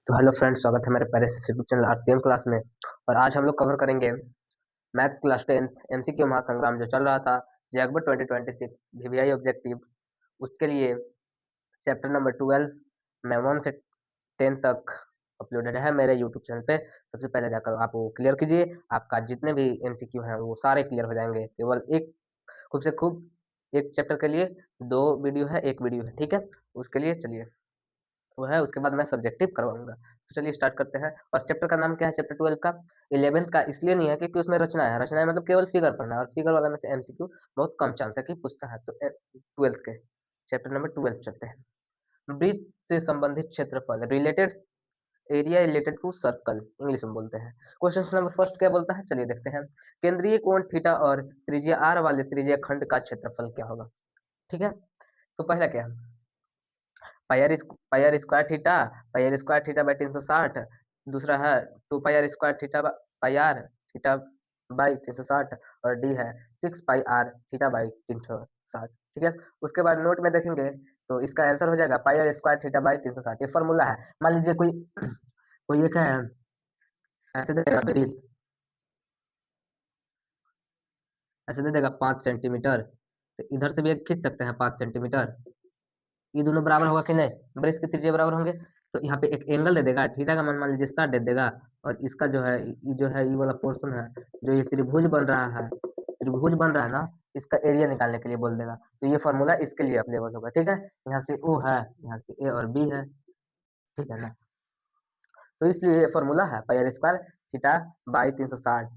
तो hello friends, स्वागत है मेरे प्यारे से यूट्यूब चैनल आरसीएम क्लास में। और आज हम लोग कवर करेंगे मैथ्स क्लास 10 एमसीक्यू महासंग्राम जो चल रहा था जे अकबर 2026 वीवीआई ऑब्जेक्टिव, उसके लिए चैप्टर नंबर 12 में 1 से 10 तक अपलोडेड है मेरे यूट्यूब चैनल पे। सबसे पहले जाकर आप वो क्लियर कीजिए, आपका जितने भी एमसीक्यू हैं वो सारे क्लियर हो जाएंगे। केवल एक खूब से खूब एक चैप्टर के लिए 2 वीडियो है, एक वीडियो है, ठीक है। उसके लिए चलिए वो है, उसके बाद मैं सब्जेक्टिव करवाऊंगा। तो चलिए स्टार्ट करते हैं। और चैप्टर का नाम क्या है? चैप्टर 12 का 11th का इसलिए नहीं है क्योंकि उसमें रचना है। रचना है मतलब केवल फिगर पढ़ना है, और फिगर वाला में से एमसीक्यू बहुत कम चांस है कि पूछता है। तो 12th के चैप्टर नंबर 12 चलते हैं। वृत्त से संबंधित क्षेत्रफल, related area related to circle, English में बोलते हैं। क्वेश्चन नंबर फर्स्ट क्या बोलता है, चलिए देखते हैं। केंद्रीय कोण थीटा और त्रिज्या आर वाले त्रिज्या खंड का क्षेत्रफल क्या होगा? ठीक है। तो पहला क्या है? Pi r square theta by 360। दूसरा है 2 पाई आर स्क्वायर थीटा बाई 360। और डी है 6 पाई आर थीटा बाई 360। ठीक है। उसके बाद नोट में देखेंगे तो इसका आंसर हो जाएगा पाई आर स्क्वायर थीटा बाई 360। ये फॉर्मूला है। मान लीजिए कोई कोई एक है, ऐसे दे देगा वृत्त, ऐसे दे देगा 5 सेंटीमीटर, तो इधर से भी एक खींच सकते हैं 5 सेंटीमीटर। ये दोनों बराबर होगा कि नहीं? वृत्त की त्रिज्या बराबर होंगे। तो यहाँ पे एक एंगल दे देगा, थीटा का मान लीजिए 60 दे देगा। और इसका जो है ये वाला पोर्शन है, जो ये त्रिभुज बन रहा है ना, इसका एरिया निकालने के लिए बोल देगा। तो ये फॉर्मूला इसके लिए अप्लीकेबल होगा। ठीक है। यहाँ से ओ है, यहाँ से ए और बी है, ठीक है ना। तो इसलिए ये फॉर्मूला है pi r square theta by 360।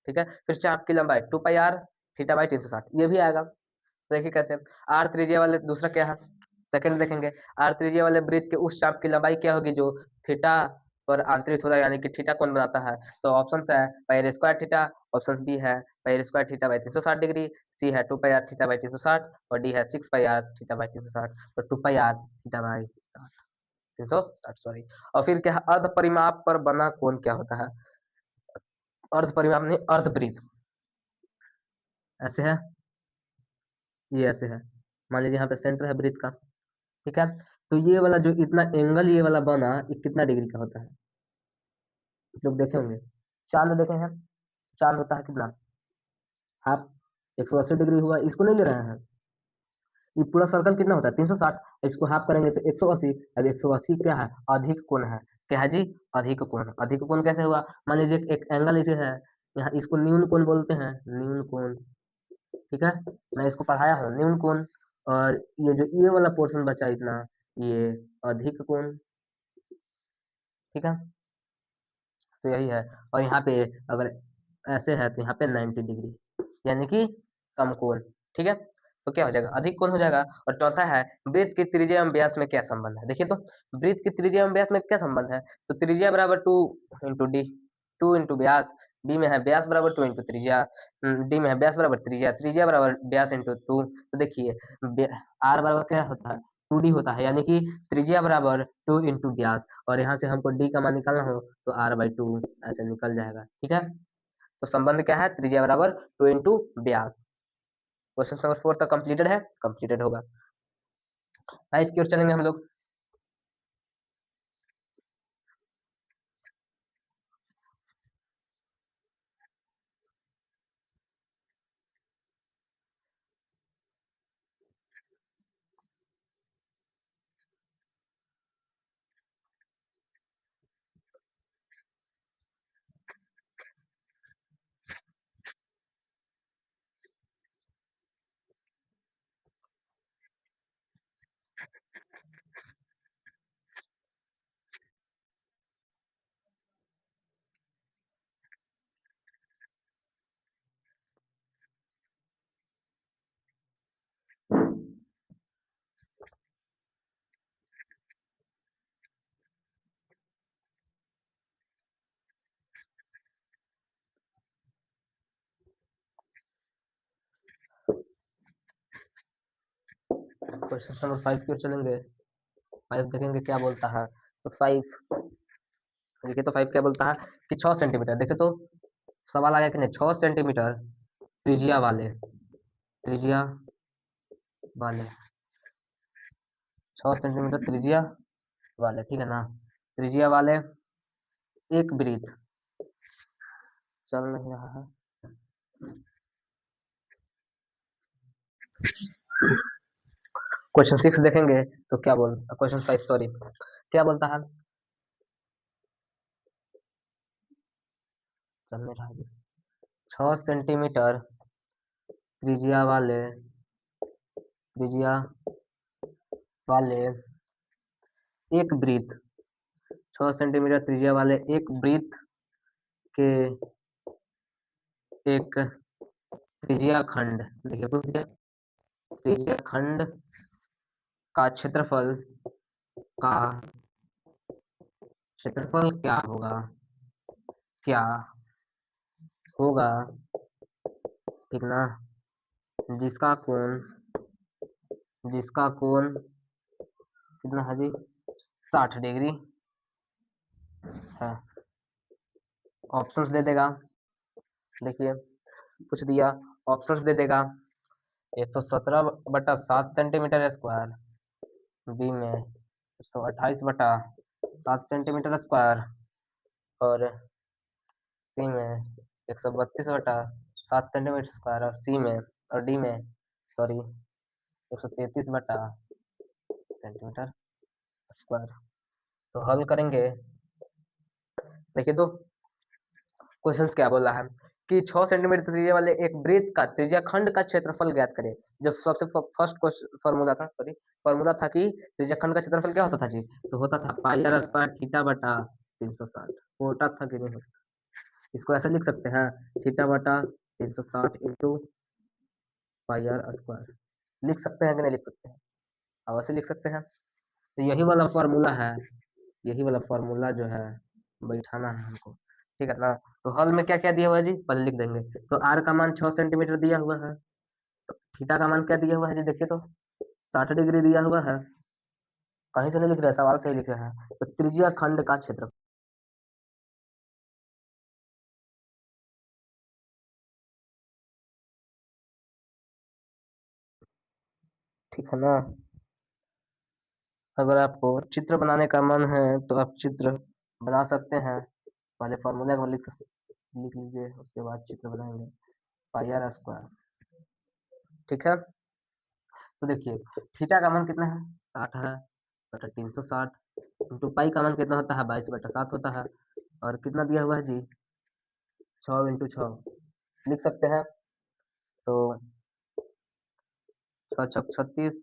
ठीक है। फिर चाप की लंबाई 2 पाई आर थीटा बाई 360, ये भी आएगा। तो देखिए कैसे। आर त्रिज्या वाले दूसरा क्या है, सेकंड देखेंगे। आर त्रिज्या वाले वृत्त के उस चाप की लंबाई क्या होगी जो थीटा पर आंतरित होता है, यानी कि थीटा कोण बनाता है। तो ऑप्शन है pi r square theta, option B है pi r square theta by 360 degree, C है 2 पाई आर थीटा बाई 360, और डी है 6 पाई आर थीटा बाई 360। तो 2 पाई आर थीटा बाई 360, सॉरी। और फिर क्या है, अर्ध परिमाप पर बना कोण क्या होता है? अर्ध परिमाप नहीं, अर्धवृत्त ऐसे है, ये ऐसे है। मान लीजिए यहाँ पे सेंटर है वृत्त का, ठीक है। तो ये वाला जो इतना एंगल ये वाला बना, ये कितना डिग्री का होता है? लोग देखे होंगे, चांद देखे हैं। चांद होता है कितना? हाफ। 180 डिग्री हुआ, इसको नहीं ले रहे हैं। ये पूरा सर्कल कितना होता है? 360। इसको हाफ करेंगे तो 180। अब 180 क्या है? अधिक कोण है। क्या है जी? अधिक कोण। अधिक कोण कैसे हुआ? मान लीजिए एक एंगल इसे है, यहाँ इसको न्यून कोण बोलते हैं, न्यून कोण। ठीक है। मैं इसको पढ़ाया हूँ न्यून कोण। और ये जो ये वाला पोर्शन बचा इतना, ये अधिक कोण। ठीक है। तो यही है। और यहाँ पे अगर ऐसे है तो यहाँ पे 90 डिग्री, यानी कि समकोण। ठीक है। तो क्या हो जाएगा? अधिक कोण हो जाएगा। और चौथा है वृत्त की त्रिज्या एवं व्यास में क्या संबंध है? देखिए तो वृत्त की त्रिज्या एवं व्यास में क्या संबंध है? तो त्रिज्या बराबर 2 इंटू डी, 2 इंटू व्यास। बी में है व्यास बराबर 2 इंटू त्रिज्या, डी में है व्यास बराबर त्रिज्या, त्रिज्या बराबर व्यास इंटू 2। तो देखिए आर बराबर क्या होता है? 2D होता है, यानी कि त्रिज्या बराबर 2 इंटू व्यास। और यहाँ से हमको डी का मान निकालना हो तो r/2 ऐसे निकल जाएगा। ठीक है। तो संबंध क्या है? त्रिज्या बराबर 2 इंटू व्यास। क्वेश्चन नंबर 4 तक कंप्लीटेड है, कंप्लीटेड होगा। 5 की ओर चलेंगे हम लोग। क्वेश्चन नंबर 5 की ओर चलेंगे। 5 देखेंगे क्या बोलता है। तो 5 देखिए, तो 5 क्या बोलता है कि 6 सेंटीमीटर। देखिए तो सवाल आया कि नहीं, 6 सेंटीमीटर त्रिज्या वाले, त्रिज्या वाले 6 सेंटीमीटर त्रिज्या वाले, ठीक है ना। त्रिज्या वाले एक वृत्त, चल नहीं रहा है, क्वेश्चन 6 देखेंगे तो क्या बोल, क्वेश्चन 5 सॉरी, क्या बोलता है, चल नहीं रहा है, 6 सेंटीमीटर त्रिज्या वाले, त्रिज्या वाले एक वृत्त, 6 सेंटीमीटर त्रिज्या वाले एक वृत्त के एक त्रिज्या खंड, देखिए पूछ दिया, त्रिज्या खंड का क्षेत्रफल, का क्षेत्रफल क्या होगा, क्या होगा, ठीक ना, जिसका कोण, जिसका कोण कितना है जी, 60 डिग्री है। ऑप्शंस दे देगा, देखिए कुछ दिया, ऑप्शंस दे देगा, 117/7 सेंटीमीटर स्क्वायर, बी में 128/7 सेंटीमीटर स्क्वायर, और सी में 132/7 सेंटीमीटर स्क्वायर, और सी में और डी में सॉरी 133/सेंटीमीटर स्क्वायर। तो हल करेंगे, देखिए तो क्वेश्चंस क्या बोला है कि 6 सेंटीमीटर त्रिज्या वाले एक वृत्त का त्रिज्या खंड का क्षेत्रफल ज्ञात करें। जब सबसे फर्स्ट फॉर्मूला था, सॉरी फॉर्मूला था कि त्रिज्या खंड का क्षेत्रफल क्या होता था जी, तो होता था पाई आर स्क्वायर थीटा बटा 360, होता था कि नहीं होता, इसको ऐसे लिख सकते हैं, थीटा बटा 360 इंटू पाई आर स्क्वायर, लिख सकते हैं कि नहीं लिख सकते हैं, अवश्य लिख सकते हैं। तो यही वाला फॉर्मूला है, यही वाला फॉर्मूला जो है बैठाना है हमको, ठीक है ना। तो हल में क्या क्या दिया हुआ है जी, पहले लिख देंगे, तो आर का मान 6 सेंटीमीटर दिया हुआ है, तो थीटा का मान क्या दिया हुआ है जी, देखिए तो 60 डिग्री दिया हुआ है, कहीं से नहीं लिख रहे, सवाल से ही लिख रहे हैं, तो त्रिज्या खंड का क्षेत्रफल, ठीक है ना। अगर आपको चित्र बनाने का मन है तो आप चित्र बना सकते हैं, पहले फॉर्मूला को लिख लीजिए, उसके बाद चित्र बनाएंगे, पाई आर स्क्वायर, ठीक है। तो देखिए थीटा का मान कितना है, 60 है, बटा 360 इंटू पाई का मान कितना होता है, 22/7 होता है, और कितना दिया हुआ है जी, 6 इंटू 6 लिख सकते हैं, तो 6×6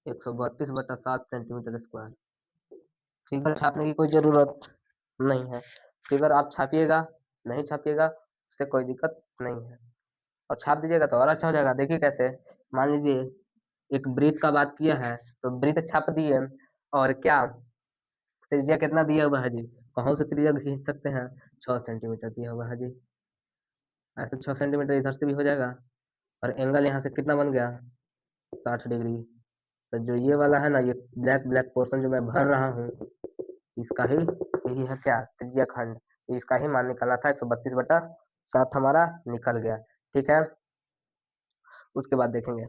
= 36, 132/7 सेंटीमीटर स्क्वायर। फिगर छापने की कोई जरूरत नहीं है, फिगर आप छापिएगा, नहीं छापिएगा उससे कोई दिक्कत नहीं है, और छाप दीजिएगा तो और अच्छा हो जाएगा। देखिए कैसे, मान लीजिए एक वृत्त का बात किया है, तो वृत्त छाप दिए, और क्या त्रिज्या कितना दिया हुआ है जी, कहाँ से त्रिज्या खींच सकते हैं, 6 सेंटीमीटर दिया हुआ है जी, ऐसे 6 सेंटीमीटर इधर से भी हो जाएगा, और एंगल यहाँ से कितना बन गया, 60 डिग्री। तो जो ये वाला है ना, ये ब्लैक ब्लैक पोर्शन जो मैं भर रहा हूँ, इसका ही यही है क्या, त्रिज्या खंड, इसका ही मान निकालना था, 132/7 हमारा निकल गया, ठीक है। उसके बाद देखेंगे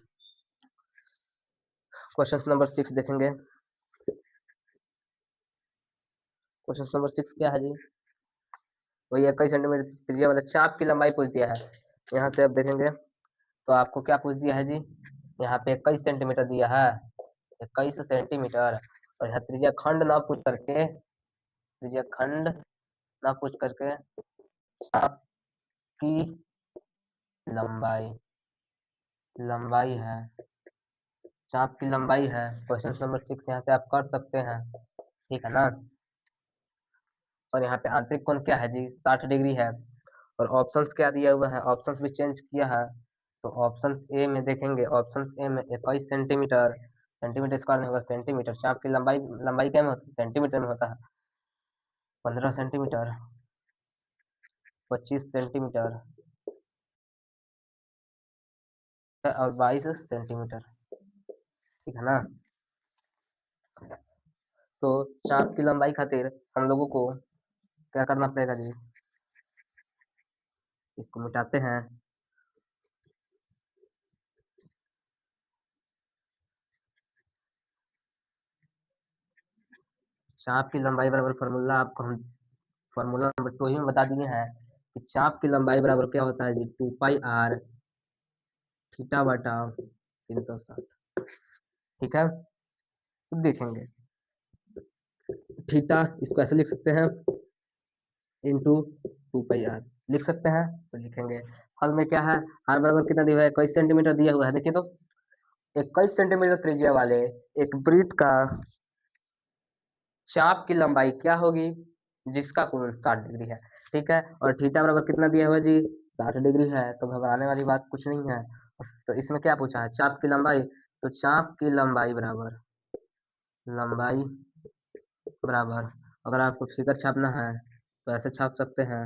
क्वेश्चन नंबर 6 देखेंगे, क्वेश्चन नंबर 6 क्या है जी, वही 21 सेंटीमीटर त्रिज्या वाला चाप की लंबाई पूछ दिया है। यहाँ से अब देखेंगे तो आपको क्या पूछ दिया है जी, यहाँ पे 21 सेंटीमीटर दिया है, 21 सेंटीमीटर, और यहाँ त्रिज्या खंड ना पूछ करके, त्रिज्या खंड ना पूछ करके चाप की लंबाई, लंबाई है, चाप की लंबाई है, क्वेश्चन नंबर 6 यहाँ से आप कर सकते हैं, ठीक है ना। और यहाँ पे आंतरिक कोण क्या है जी, 60 डिग्री है, और ऑप्शंस क्या दिया हुआ है, ऑप्शंस भी चेंज किया है, तो ऑप्शंस ए में देखेंगे, ऑप्शंस ए में 21 सेंटीमीटर, सेंटीमीटर स्क्वायर में होगा सेंटीमीटर, चाप की लंबाई, लंबाई क्या में होती है, सेंटीमीटर में होता है, 15 सेंटीमीटर, 25 सेंटीमीटर और 22 सेंटीमीटर, ठीक है ना। तो चाप की लंबाई खातिर हम लोगों को क्या करना पड़ेगा जी, इसको मिटाते हैं, चाप की लंबाई बराबर फार्मूला आपको हम फार्मूला नंबर 2 ही में बता दिए हैं कि चाप की लंबाई बराबर क्या होता है जी, 2 पाई r थीटा बटा 360। ठीक है, तो देखेंगे थीटा इसको ऐसे लिख सकते हैं इंटू 2 पाई r लिख सकते हैं। तो लिखेंगे हल में क्या है, r बराबर कितना दिया हुआ है, 21 सेंटीमीटर दिया हुआ है। देखिए तो 21 सेंटीमीटर त्रिज्या वाले एक वृत्त का चाप की लंबाई क्या होगी, जिसका कोण 60 डिग्री है। ठीक है, और थीटा बराबर कितना दिया हुआ है जी, 60 डिग्री है। तो घबराने वाली बात कुछ नहीं है। तो इसमें क्या पूछा है, चाप की लंबाई। तो चाप की लंबाई बराबर लंबाई बराबर, अगर आपको फिगर छापना है तो ऐसे छाप सकते हैं।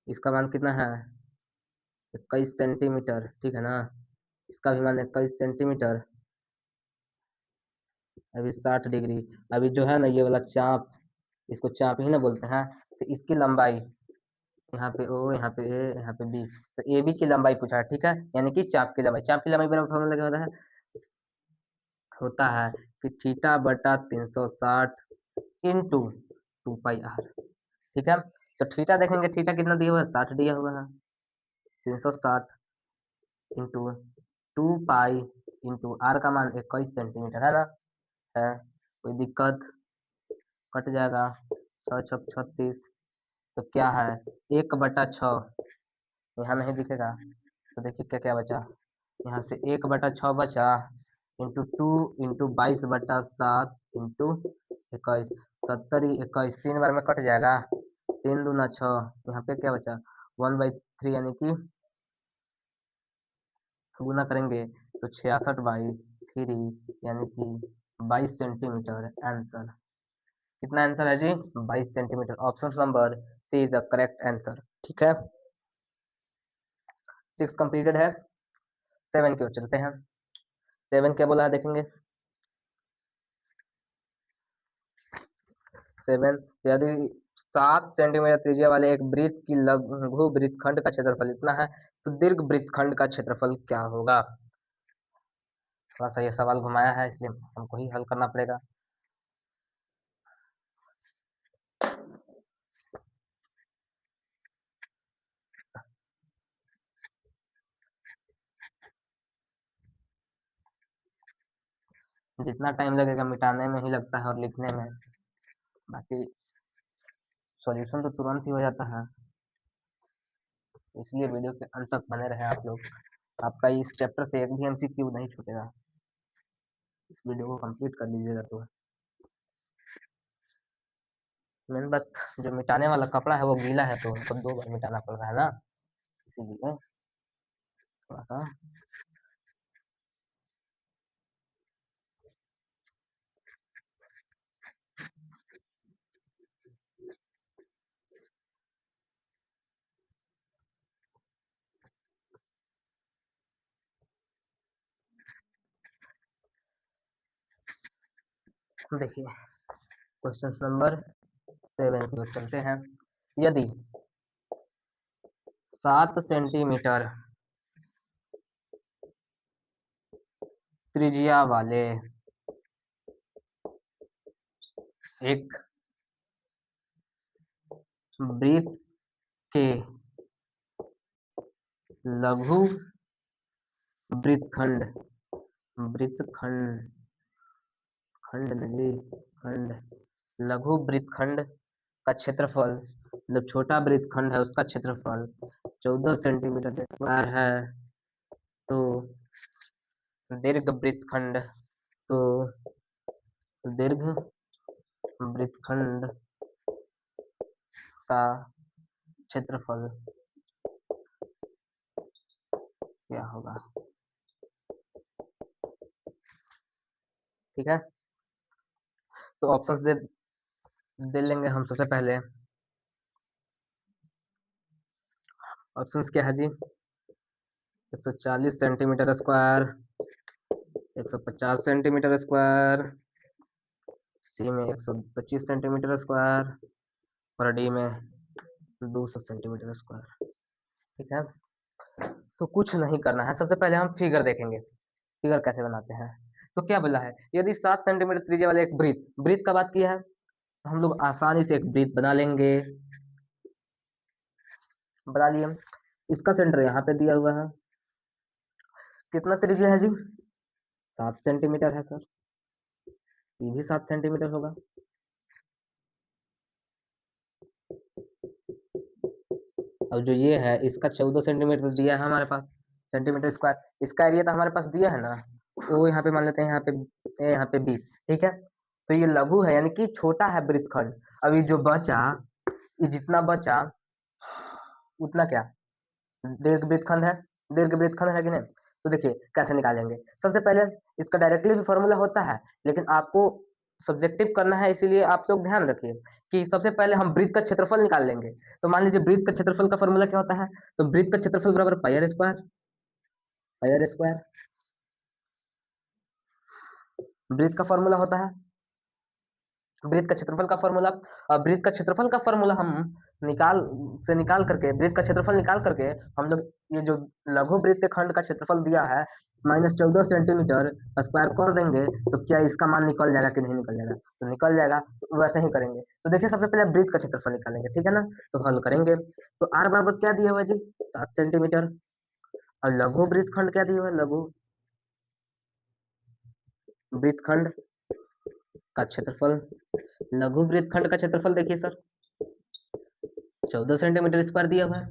इसका मान कितना है, 21 सेंटीमीटर। ठीक है ना, इसका भी मान 21 सेंटीमीटर। अभी 60 डिग्री, अभी जो है ना ये वाला चाप, इसको चाप ही ना बोलते हैं। तो इसकी लंबाई यहाँ पे ओ, यहाँ पे ए, यहाँ पे बी, तो ए बी की लंबाई पूछा है। ठीक है, यानी कि चाप की लंबाई, चाप की लंबाई बराबर फॉर्मूला क्या होता है कि थीटा बटा 360 इंटू 2 पाई r। ठीक है, तो थीटा देखेंगे, थीटा कितना दिया हुआ है, 60 दिया हुआ है। 360 इंटू 2 पाई इंटू आर का मान 21 सेंटीमीटर है ना, है कोई दिक्कत, कट जाएगा, 6 6 36। तो क्या है, 1/6 यहाँ नहीं दिखेगा। तो देखिए क्या क्या बचा, यहाँ से 1/6 बचा, इंटू 2 इंटू 22/7 इंटू 21, 70 21 3 बार में कट जाएगा, 3 दूना 6। यहाँ पे क्या बचा, 1/3, यानी कि गुना करेंगे तो 66/3, यानी कि 22 सेंटीमीटर आंसर। कितना आंसर है जी, 22 centimetre. Option number C is the correct answer. ठीक है, 6 कंप्लीटेड है। 7 की ओर चलते हैं। 7 क्या बोला है देखेंगे। 7, यदि 7 सेंटीमीटर त्रिज्या वाले एक वृत्त की लघु वृत्तखंड का क्षेत्रफल इतना है, तो दीर्घ वृत्तखंड का क्षेत्रफल क्या होगा। थोड़ा सा ये सवाल घुमाया है, इसलिए हमको ही हल करना पड़ेगा। जितना टाइम लगेगा मिटाने में ही लगता है और लिखने में, बाकी सॉल्यूशन तो तुरंत ही हो जाता है। इसलिए वीडियो के अंत तक बने रहे आप लोग, आपका इस चैप्टर से एक भी एमसीक्यू नहीं छूटेगा। इस वीडियो को कंप्लीट कर लीजिएगा। तो मेन बात, जो मिटाने वाला कपड़ा है वो गीला है, तो उनको 2 बार मिटाना पड़ रहा है ना, इसीलिए थोड़ा सा। देखिए क्वेश्चन नंबर 7 की ओर चलते हैं। यदि 7 सेंटीमीटर त्रिज्या वाले एक वृत्त के लघु वृत्तखंड वृत्तखंड खंड नहीं, खंड लघु वृत्तखंड का क्षेत्रफल, मतलब छोटा वृत्तखंड है उसका क्षेत्रफल 14 सेंटीमीटर स्क्वायर है, तो दीर्घ वृत्तखंड तो दीर्घ वृत्तखंड का क्षेत्रफल क्या होगा। ठीक है, तो ऑप्शंस दे लेंगे हम सबसे पहले। ऑप्शंस क्या है जी, 140 सेंटीमीटर स्क्वायर, 150 सेंटीमीटर स्क्वायर, सी में 125 सेंटीमीटर स्क्वायर और डी में 200 सेंटीमीटर स्क्वायर। ठीक है, तो कुछ नहीं करना है, सबसे पहले हम फिगर देखेंगे, फिगर कैसे बनाते हैं। तो क्या बोला है, यदि 7 सेंटीमीटर त्रिज्या वाले एक वृत्त वृत्त का बात किया है, तो हम लोग आसानी से एक वृत्त बना लेंगे। बना लिए। इसका सेंटर यहाँ पे दिया हुआ है, कितना त्रिज्या है जी, 7 सेंटीमीटर है सर, ये भी 7 सेंटीमीटर होगा। अब जो ये है इसका 14 सेंटीमीटर दिया है हमारे पास, सेंटीमीटर स्क्वायर। इसका एरिया तो हमारे पास दिया है ना, तो यहाँ पे मान लेते हैं, यहाँ पे बी। ठीक है, तो ये लघु है यानी कि छोटा है वृत्तखंड। अभी जो बचा, ये जितना बचा उतना क्या दीर्घ वृत्तखंड है, दीर्घ वृत्तखंड है कि नहीं। तो देखिए कैसे निकालेंगे। सबसे पहले इसका डायरेक्टली भी फॉर्मूला होता है, लेकिन आपको सब्जेक्टिव करना है, इसीलिए आप लोग ध्यान रखिए कि सबसे पहले हम वृत्त का क्षेत्रफल निकाल लेंगे। तो मान लीजिए वृत्त का क्षेत्रफल का फॉर्मूला क्या होता है, तो वृत्त का क्षेत्रफल बराबर pi r square, pi r square वृत्त का फॉर्मूला होता है, वृत्त का क्षेत्रफल का फॉर्मूला। वृत्त का क्षेत्रफल का फॉर्मूला हम निकाल करके, वृत्त का क्षेत्रफल निकाल करके हम लोग ये जो लघु वृत्त खंड का क्षेत्रफल दिया है -14 सेंटीमीटर स्क्वायर कर देंगे, तो क्या इसका मान निकल जाएगा कि नहीं निकल जाएगा, तो निकल जाएगा। तो वैसे ही करेंगे। तो देखिए सबसे पहले वृत्त का क्षेत्रफल निकालेंगे, ठीक है ना। तो हल करेंगे, तो आर बराबर क्या दिया हुआ जी, 7 सेंटीमीटर। और लघु वृत्त खंड क्या दिया हुआ है, लघु वृत्त खंड का क्षेत्रफल, लघु वृत्त खंड का क्षेत्रफल देखिए सर 14 सेंटीमीटर स्क्वायर दिया हुआ है।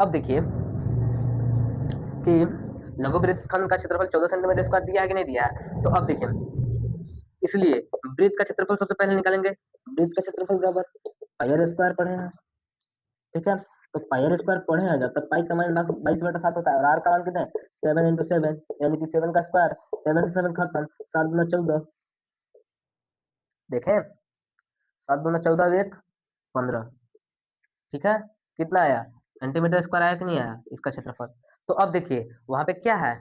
अब देखिए कि लघु वृत्त खंड का क्षेत्रफल 14 सेंटीमीटर स्क्वायर दिया है कि नहीं दिया है। तो अब देखिए, इसलिए वृत्त का क्षेत्रफल सबसे पहले निकालेंगे। वृत्त का क्षेत्रफल बराबर पाई आर स्क्वायर पढ़े हैं, ठीक है। तो पाई आर स्क्वायर पढ़े हैं, जब तक पाई का मान 22/7 होता है और आर का मान कितना है 7 × 7, यानी कि 7 का स्क्वायर, 7 से 7 खत्म, 7 × 14, देखें 7 × 14 = 15, ठीक है। कितना आया, सेंटीमीटर स्क्वायर आया कि नहीं आया इसका क्षेत्रफल। तो अब देखिए वहां पे क्या है,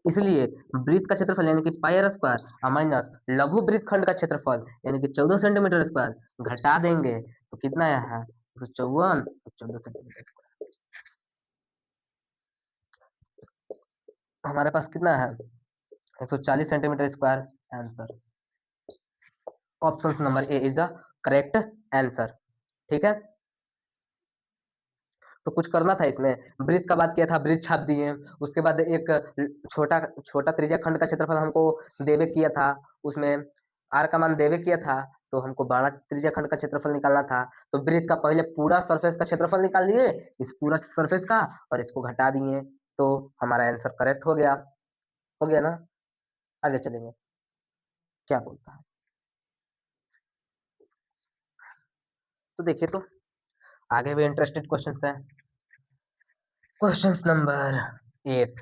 इसलिए वृत्त का क्षेत्रफल यानी कि पाई आर स्क्वायर माइनस लघु वृत्त खंड का क्षेत्रफल यानी कि 14 सेंटीमीटर स्क्वायर घटा देंगे, तो कितना आया है 154, 14 सेंटीमीटर स्क्वायर। हमारे पास कितना है 140 centimetre square answer. Option number A is the correct answer, ठीक है। तो कुछ करना था इसमें, वृत्त का बात किया था, वृत्त छाप दिए। उसके बाद एक छोटा छोटा त्रिज्या खंड का क्षेत्रफल हमको देवे किया था, उसमें आर का मान देवे किया था, तो हमको बड़ा त्रिज्या खंड का क्षेत्रफल निकालना था। तो वृत्त का पहले पूरा सरफेस का क्षेत्रफल निकाल लिए, इस पूरा सरफेस का, और इसको घटा दिए, तो हमारा आंसर करेक्ट हो गया। हो गया ना, आगे चलेंगे, क्या बोलता है। तो देखिए, तो आगे भी इंटरेस्टेड क्वेश्चन है। क्वेश्चन नंबर 8,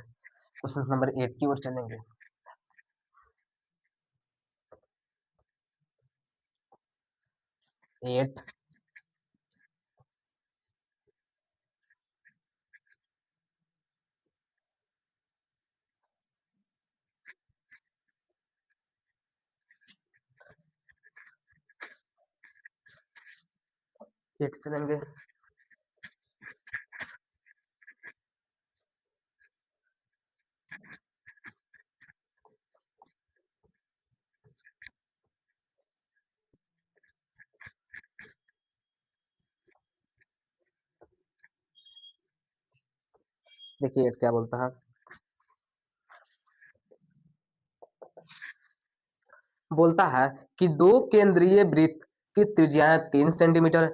क्वेश्चन नंबर 8 की ओर चलेंगे। 8, चलेंगे। देखिए 8 क्या बोलता है, बोलता है कि दो केंद्रीय वृत्त की त्रिज्याएं 3 सेंटीमीटर,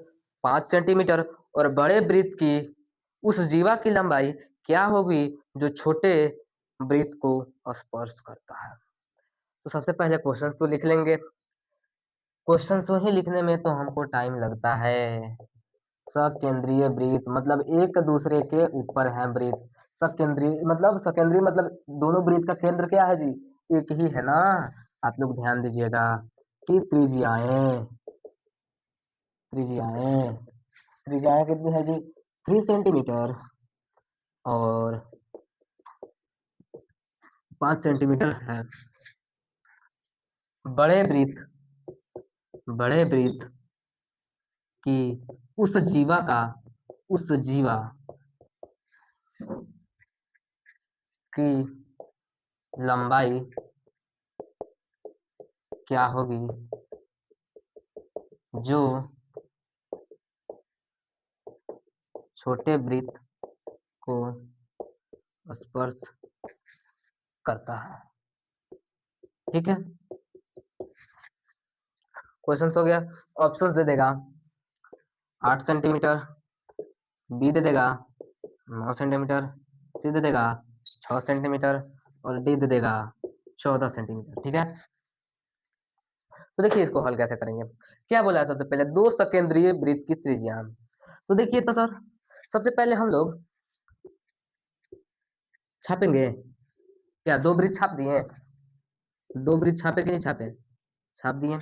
5 सेंटीमीटर और बड़े वृत्त की उस जीवा की लंबाई क्या होगी जो छोटे वृत्त को स्पर्श करता है। तो सबसे पहले क्वेश्चंस तो लिख लेंगे। क्वेश्चंस ही लिखने में तो हमको टाइम लगता है। सकेंद्रीय वृत्त मतलब एक दूसरे के ऊपर है वृत्त। सकेंद्रीय मतलब दोनों वृत्त का केंद्र क्या है जी, एक ही है ना। आप लोग ध्यान दीजिएगा कि त्रिज्याएं त्रिज्याएं त्रिज्याएं कितनी है जी, 3 सेंटीमीटर और 5 सेंटीमीटर है। बड़े वृत्त बड़े वृत्त की उस जीवा का उस जीवा की लंबाई क्या होगी जो छोटे वृत्त को स्पर्श करता है। ठीक है, क्वेश्चन हो गया। ऑप्शंस दे देगा 8 सेंटीमीटर, बी दे देगा 9 सेंटीमीटर, सी दे देगा 6 सेंटीमीटर और डी दे देगा 14 सेंटीमीटर। ठीक है, तो देखिए इसको हल कैसे करेंगे। क्या बोला है सबसे पहले, दो सकेंद्रीय वृत्त की त्रिज्या। तो देखिए तो सर सबसे पहले हम लोग छापेंगे, क्या दो वृत्त छाप दिए, दो वृत्त छापे कि नहीं छापे, छाप दिए।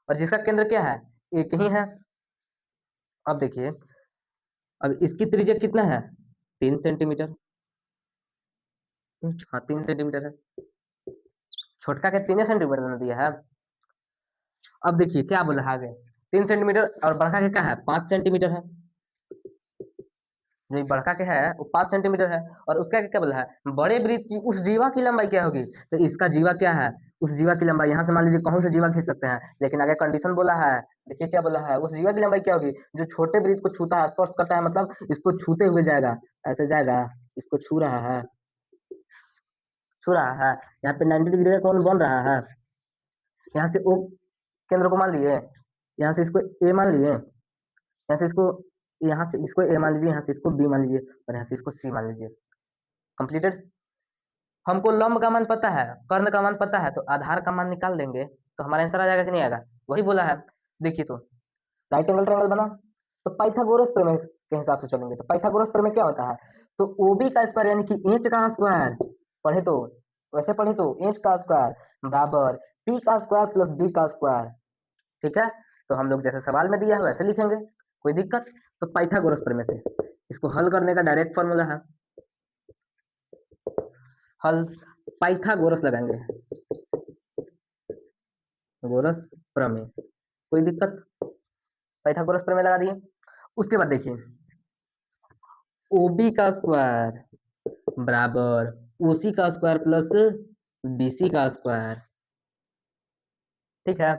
और जिसका केंद्र क्या है, एक ही है। अब देखिए, अब इसकी त्रिज्या कितना है, 3 सेंटीमीटर। हाँ 3 सेंटीमीटर है, छोटका के 3 सेंटीमीटर ने दिया है। अब देखिए क्या बोला है आगे, 3 सेंटीमीटर और बड़का के क्या है 5 सेंटीमीटर है। जो बड़का के है वो 5 सेंटीमीटर है और उसका क्या बोला है, बड़े वृत्त की उस जीवा की लंबाई क्या होगी। तो इसका जीवा क्या है, उस जीवा की लंबाई, यहाँ से मान लीजिए कौन से जीवा खींच सकते हैं, लेकिन आगे कंडीशन बोला है। देखिए क्या बोला है, उस जीवा की लंबाई क्या होगी जो छोटे वृत्त को छूता है, स्पर्श करता है, मतलब इसको छूते हुए जाएगा, ऐसे जाएगा, इसको छू रहा है, छू रहा है। यहाँ पे 90 डिग्री का कोण बन रहा है। यहाँ से ओ केंद्र को मान लिए, यहाँ से इसको ए मान लिए, यहाँ से इसको, यहाँ से इसको ए मान लीजिए, यहाँ से इसको बी मान लीजिए और यहाँ से इसको सी मान लीजिए। कंप्लीटेड। हमको लंब का मान पता है, कर्ण का मान पता है, तो आधार का मान निकाल लेंगे तो हमारा आंसर आ जाएगा कि नहीं आएगा, वही बोला है। देखिए तो राइट एंगल ट्रायंगल बना, तो पाइथागोरस प्रमेय के हिसाब से चलेंगे। तो पाइथागोरस प्रमेय क्या होता है, तो ओबी का स्क्वायर यानी कि इंच का स्क्वायर, पढ़े तो वैसे पढ़े तो इंच का स्क्वायर बराबर पी का स्क्वायर प्लस बी का स्क्वायर। ठीक है, तो हम लोग जैसे सवाल में दिया है वैसे लिखेंगे, कोई दिक्कत। तो पाइथागोरस प्रमेय से इसको हल करने का डायरेक्ट फॉर्मूला है, हल पाइथागोरस लगाएंगे, गोरस प्रमेय, कोई दिक्कत, पाइथागोरस प्रमेय लगा दिए। उसके बाद देखिए ओबी का स्क्वायर बराबर ओसी का स्क्वायर प्लस बीसी का स्क्वायर। ठीक है,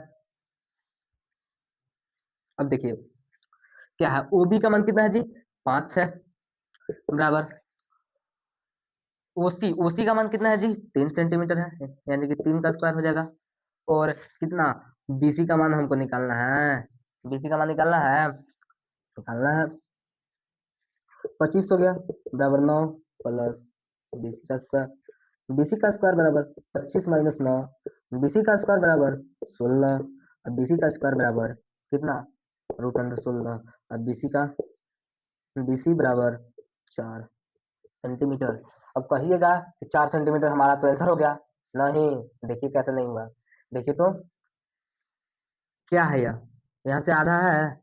अब देखिए क्या है, ओबी का मान कितना है जी 5 है, बराबर ओसी, ओसी का मान कितना है जी 3 सेंटीमीटर है, यानी कि 3 का स्क्वायर हो जाएगा। और कितना, बीसी का मान हमको निकालना है, बीसी का मान निकालना है, निकालना है 25 हो गया, बराबर 9 प्लस बीसी का स्क्वायर, बीसी का स्क्वायर बराबर 25 माइनस 9, बीसी का स्क्वायर बराबर 16 और बीसी का स्क्वायर बराबर कितना, रूट अंडर 16 और बीसी का, बीसी बराबर 4 सेंटीमीटर। अब कहिएगा कि 4 सेंटीमीटर हमारा तो आंसर हो गया, नहीं, देखिए कैसे नहीं हुआ। देखिए तो क्या है यह, यहाँ से आधा है,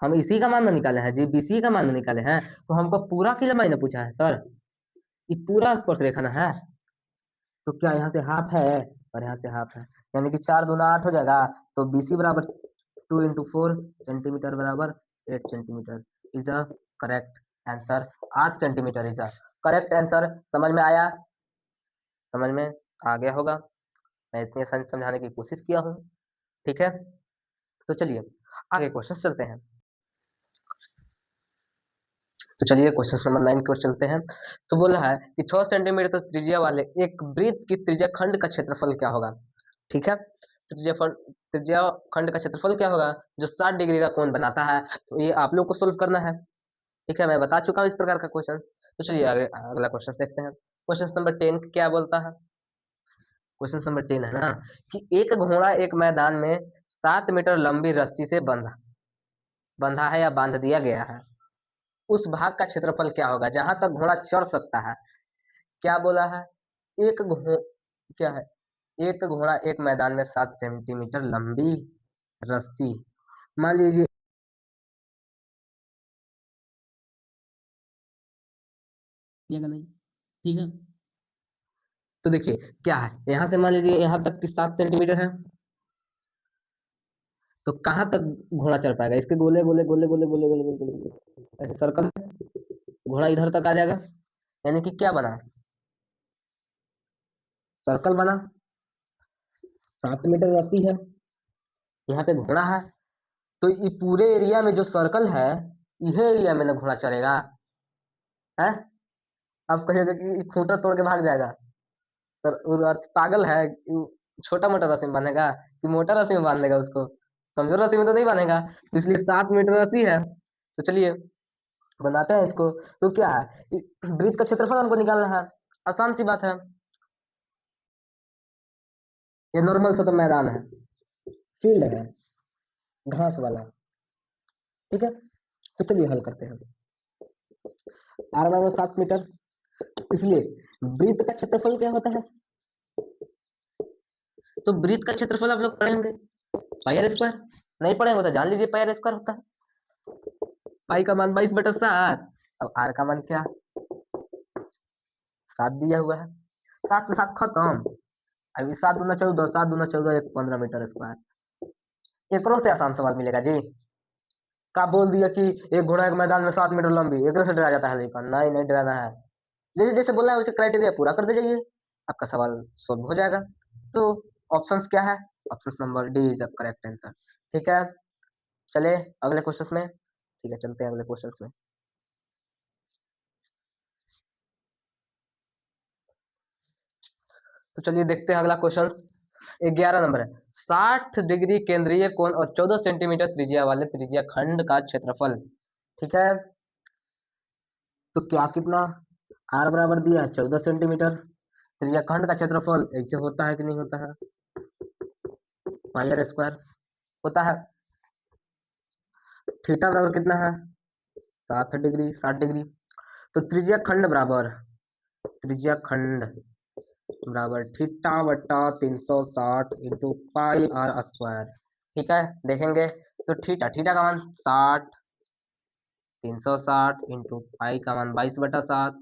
हम इसी का मान ना निकाले हैं जी, बीसी का मान ना निकाले हैं, तो हमको पूरा की लंबाई ना पूछा है सर, ये पूरा स्पर्श रेखा ना है। तो क्या यहाँ से हाफ है और यहाँ से हाफ है, यानी कि 4 दूना 8 हो जाएगा। तो बीसी बराबर 2 इंटू 4 सेंटीमीटर बराबर 8 centimetre is a correct answer. 8 centimetre is a correct answer. समझ में आया, समझ में आ गया होगा, मैं इतनी आसानी से समझाने की कोशिश किया हूँ। ठीक है, तो चलिए आगे क्वेश्चन चलते हैं। तो चलिए क्वेश्चन नंबर 9 की ओर चलते हैं। तो बोला है कि 6 सेंटीमीटर त्रिज्या वाले एक वृत्त की त्रिज्या खंड का क्षेत्रफल क्या होगा। ठीक है, त्रिज्या खंड का क्षेत्रफल क्या होगा जो 60 डिग्री का कोण बनाता है। तो ये आप लोग को सोल्व करना है। ठीक है, मैं बता चुका हूँ इस प्रकार का क्वेश्चन। तो चलिए आगे अगला क्वेश्चन देखते हैं। क्वेश्चन नंबर 10 क्या बोलता है, क्वेश्चन नंबर 10 है ना, कि एक घोड़ा एक मैदान में 7 मीटर लंबी रस्सी से बंधा बंधा है या बांध दिया गया है, उस भाग का क्षेत्रफल क्या होगा जहां तक घोड़ा चढ़ सकता है। क्या बोला है, एक घो क्या है, एक घोड़ा एक मैदान में 7 सेंटीमीटर लंबी रस्सी, मान लीजिए नहीं, ठीक है। तो देखिए क्या है, यहाँ से मान लीजिए यहाँ तक की 7 सेंटीमीटर है, तो कहाँ तक घोड़ा चढ़ पाएगा, इसके गोले गोले गोले गोले गोले गोले गोले गोले ऐसे सर्कल, घोड़ा इधर तक आ जाएगा, यानी कि क्या बना, सर्कल बना, 7 मीटर रस्सी है, यहाँ पे घोड़ा है, तो ये पूरे एरिया में जो सर्कल है, यह एरिया में ना घोड़ा चलेगा है। आप कहिएगा कि ये खूंटा तोड़ के भाग जाएगा, तो वो पागल है, छोटा मोटा रस्सी में बांधेगा कि मोटा रस्सी में बांध देगा उसको? कमजोर रस्सी में तो नहीं बांधेगा, इसलिए 7 मीटर रस्सी है। तो चलिए बनाते हैं इसको। तो क्या है, वृत्त का क्षेत्रफल हमको निकालना है, आसान सी बात है। ये नॉर्मल सा तो मैदान है, फील्ड है, घास वाला, ठीक है। तो चलिए हल करते हैं। आर बराबर 7 मीटर, इसलिए वृत्त का क्षेत्रफल क्या होता है? तो वृत्त का क्षेत्रफल आप लोग पढ़ेंगे पाई आर स्क्वायर, नहीं पढ़ेंगे तो जान लीजिए पाई आर स्क्वायर होता है। पाई का मान 22/7, अब आर का मान क्या, 7 दिया हुआ है, 7 से 7 खत्म। अभी 7 दूना 14, 7 दूना 14, 15 मीटर स्क्वायर। एकरों से आसान सवाल मिलेगा जी। का बोल दिया कि एक घोड़ा एक मैदान में 7 मीटर लंबी, एक से डरा जाता है लेकिन नहीं, नहीं डराना है। जैसे जैसे बोला है वैसे क्राइटेरिया पूरा करते जाइए, आपका सवाल सॉल्व हो जाएगा। तो ऑप्शंस क्या है? Option number D is the correct answer. ठीक है, चले अगले क्वेश्चन में। ठीक है, चलते हैं अगले क्वेश्चन में। तो चलिए देखते हैं अगला क्वेश्चन। 11 नंबर है, 60 डिग्री केंद्रीय कोण और 14 सेंटीमीटर त्रिज्या वाले त्रिज्या खंड का क्षेत्रफल। ठीक है, तो क्या कितना, आर बराबर दिया है 14 सेंटीमीटर, त्रिज्या खंड का क्षेत्रफल ऐसे होता है कि नहीं होता है, पाई आर स्क्वायर होता है। थीटा बराबर कितना है, 60 डिग्री, 60 डिग्री। तो त्रिज्या खंड बराबर, त्रिज्या खंड बराबर थीटा बटा 360 इंटू पाई आर स्क्वायर। ठीक है, देखेंगे तो थीटा, थीटा का मान 60, 360 इंटू पाई का मान 22/7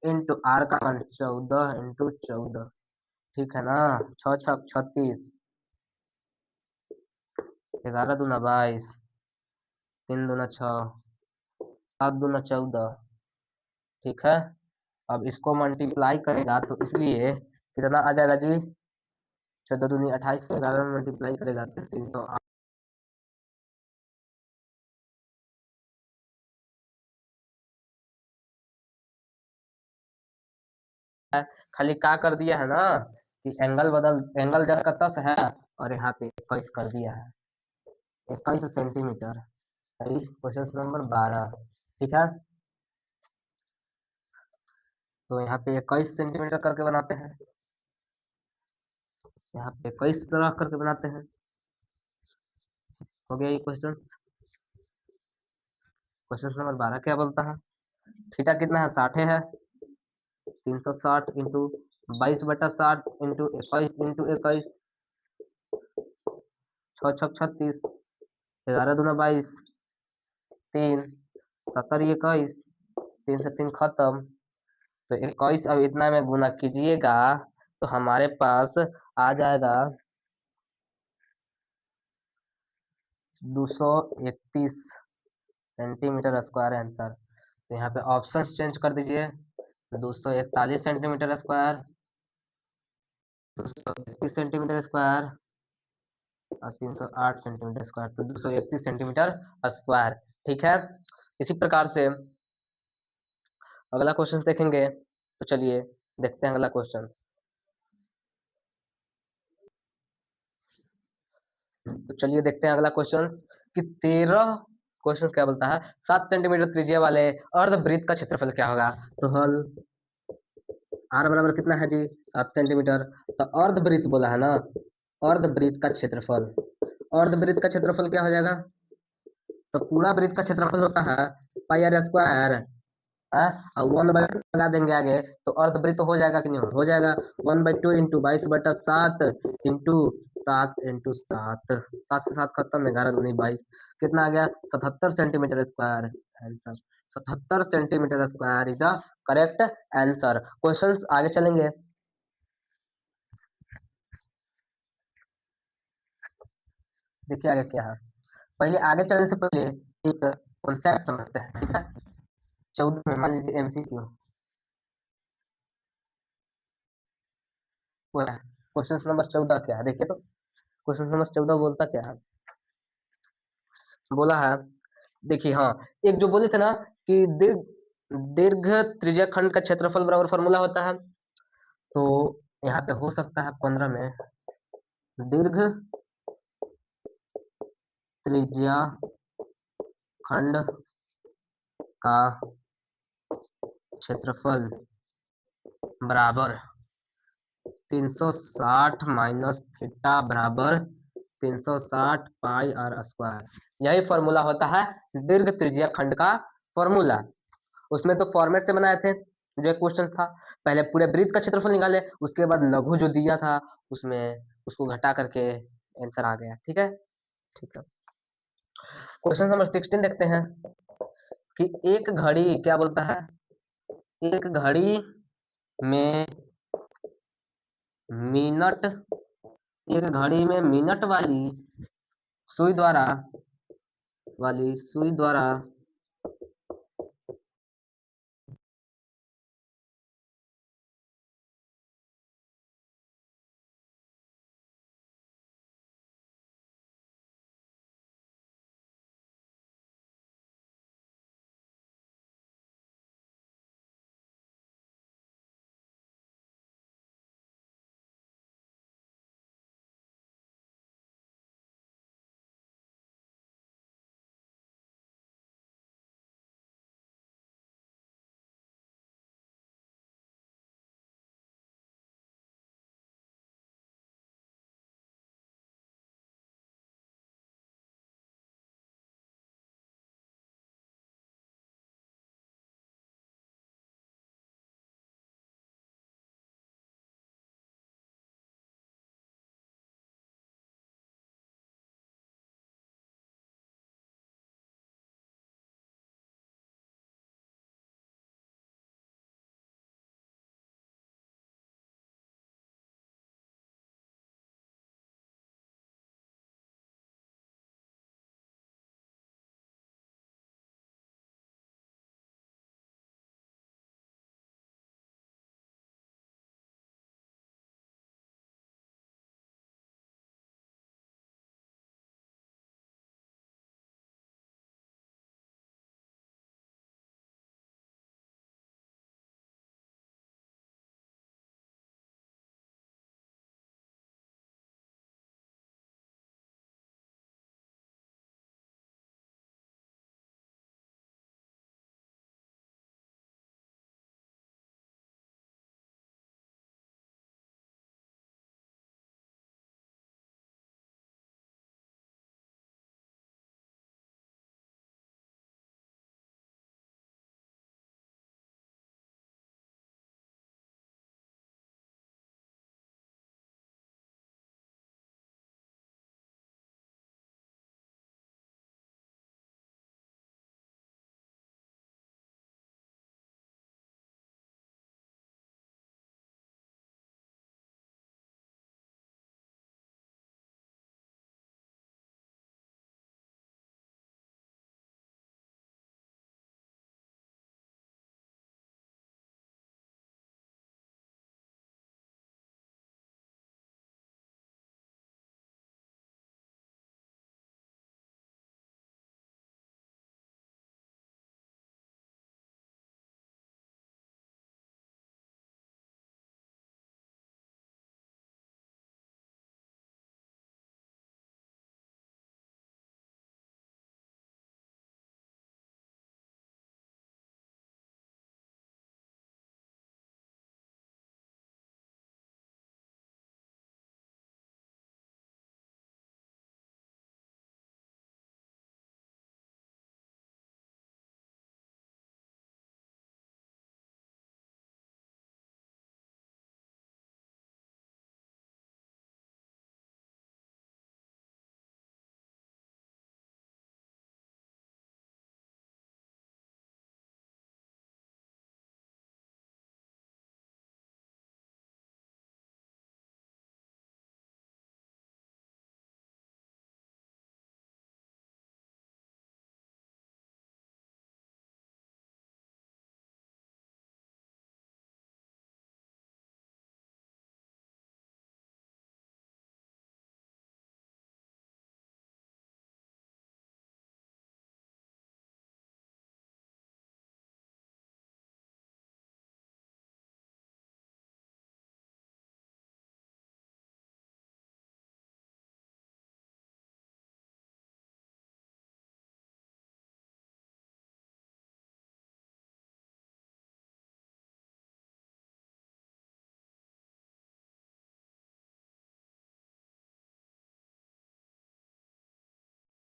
इंटू आर का मान 14 इंटू 14। ठीक है ना, 6×6 = 36, 11×2 = 22, 3×2 = 6, 7×2 = 14। ठीक है, अब इसको मल्टीप्लाई करेगा तो इसलिए कितना आ जाएगा जी, 14×2 = 28, 11 में मल्टीप्लाई करेगा तो 308। खाली क्या कर दिया है ना कि एंगल बदल, एंगल जस का तस है, और यहाँ पे 21 कर दिया है, 21 सेंटीमीटर। Question number 12। ठीक है, तो यहाँ पे 21 सेंटीमीटर करके बनाते हैं, यहाँ पे 21 तरह करके बनाते हैं। हो गया ये क्वेश्चन। क्वेश्चन नंबर 12 क्या बोलता है, थीटा कितना है, 60 है, 360 इंटू 22/60 इंटू 21 इंटू 21, 6×6 = 36, 11×2 = 22, 3, 70 × 21, 3 से 3 खत्म। तो 21 अब इतना में गुना कीजिएगा तो हमारे पास आ जाएगा 231 सेंटीमीटर स्क्वायर आंसर। तो यहाँ पे ऑप्शंस चेंज कर दीजिए, 241 सेंटीमीटर स्क्वायर, 231 सेंटीमीटर स्क्वायर और 308 सेंटीमीटर स्क्वायर, तो 231 सेंटीमीटर स्क्वायर। ठीक है, इसी प्रकार से अगला क्वेश्चन देखेंगे। तो चलिए देखते हैं अगला क्वेश्चन। तो चलिए देखते हैं अगला क्वेश्चन कि 13 क्वेश्चन क्या बोलता है, 7 सेंटीमीटर त्रिज्या वाले अर्धवृत्त का क्षेत्रफल क्या होगा। तो हल, आर बराबर कितना है जी, 7 सेंटीमीटर। तो अर्धवृत्त बोला है ना, अर्धवृत्त का क्षेत्रफल, अर्धवृत्त का क्षेत्रफल क्या हो जाएगा, तो पूरा वृत्त का क्षेत्रफल होता है पाई आर स्क्वायर, और 1/2 लगा देंगे आगे, तो अर्धवृत्त हो जाएगा कि नहीं, हो जाएगा। 1/2 इंटू 22/7 इंटू 7 × 7, 7 से 7 खत्म, 11×2 = 22, कितना आ गया, 77 centimetre square answer. 77 centimetre square is the correct answer. Questions आगे चलेंगे। देखिए आगे क्या है, पहले आगे चलने से पहले एक कॉन्सेप्ट समझते हैं। ठीक है, 14 में मान लीजिए एमसीक्यू, वो है क्वेश्चन नंबर 14 क्या है देखिए तो, क्वेश्चन नंबर 14 बोलता क्या है, बोला है, देखिए हाँ, एक जो बोले थे ना कि दीर्घ दीर्घ त्रिज्या खंड का क्षेत्रफल बराबर फॉर्मूला होता है, तो यहाँ पे हो सकता है 15 में दीर्घ त्रिज्या खंड का क्षेत्रफल बराबर 360 माइनस थीटा बराबर 360 पाई आर स्क्वायर। यही फॉर्मूला होता है दीर्घ त्रिज्या खंड का फॉर्मूला। उसमें तो फॉर्मेट से बनाए थे, जो एक क्वेश्चन था, पहले पूरे वृत्त का क्षेत्रफल निकाले, उसके बाद लघु जो दिया था उसमें उसको घटा करके आंसर आ गया। ठीक है, ठीक है। क्वेश्चन नंबर 16 देखते हैं कि एक घड़ी क्या बोलता है, एक घड़ी में मिनट, एक घड़ी में मिनट वाली सुई द्वारा